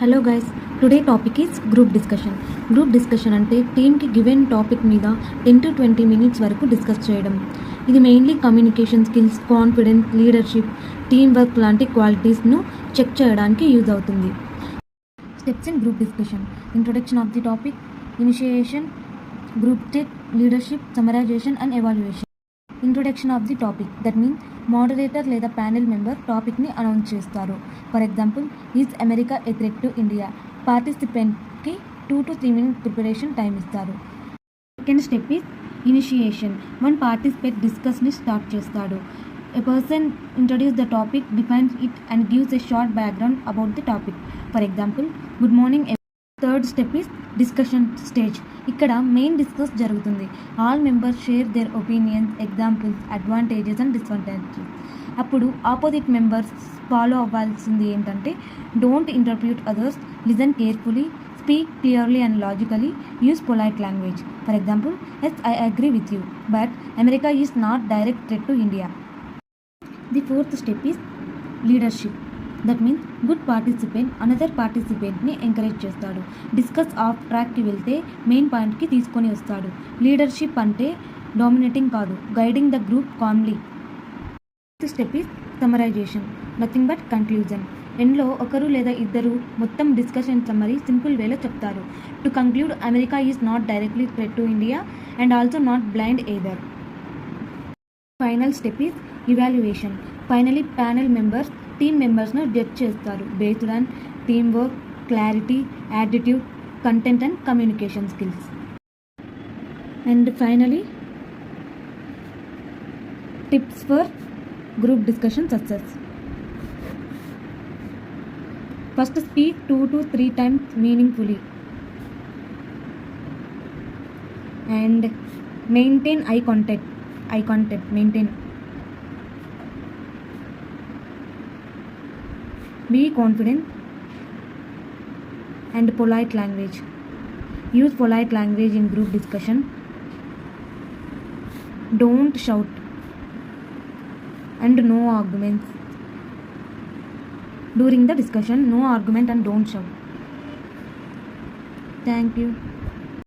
Hello guys, today topic is group discussion. Group discussion అంటే టీమ్కి given topic మీద 10 to 20 minutes వరకు discuss చేయడం. ఇది mainly communication skills, confidence, leadership, team work లాంటి క్వాలిటీస్ను చెక్ చేయడానికి యూజ్ అవుతుంది. Steps in group discussion: introduction of the topic, initiation, group state, leadership, summarization and evaluation. Introduction of the topic, that means moderator లేదా panel member టాపిక్ని announce చేస్తారు. For example, is America a threat to India? పార్టిసిపెంట్కి 2 to 3 minutes preparation time ఇస్తారు. Second step is initiation. One participate డిస్కస్ని start చేస్తాడు. ఎ person introduce the topic, defines it and gives a short background about the topic. For example, good morning. Third step is discussion stage. ఇక్కడ main discuss జరుగుతుంది. All members share their opinions, examples, advantages and disadvantages. అప్పుడు opposite members follow అవ్వాల్సింది ఏంటంటే, don't interpret others, listen carefully, speak clearly and logically, use polite language. For example, yes I agree with you, but America is not direct threat to India. The fourth step is leadership. That means good participant another పార్టిసిపెంట్ని encourage చేస్తాడు. Discuss off ట్రాక్కి వెళ్తే main పాయింట్కి తీసుకొని వస్తాడు. Leadership అంటే dominating కాదు, guiding the group calmly. Fifth step is summarization, nothing but conclusion. ఎండ్లో ఒకరు లేదా ఇద్దరు మొత్తం డిస్కషన్ సమ్మరీ సింపుల్ వేలో చెప్తారు. To conclude, America is not directly threat to India and also not blind either. Final step is evaluation. Finally panel members team మెంబర్స్ను judge చేస్తారు based on team work, clarity, attitude, content and communication skills. And finally, tips for group discussion success. First, speak 2 to 3 times meaningfully and maintain eye contact. Maintain. Be confident and polite language. Use polite language in group discussion. Don't shout and no arguments. During the discussion, no argument and don't shout. Thank you.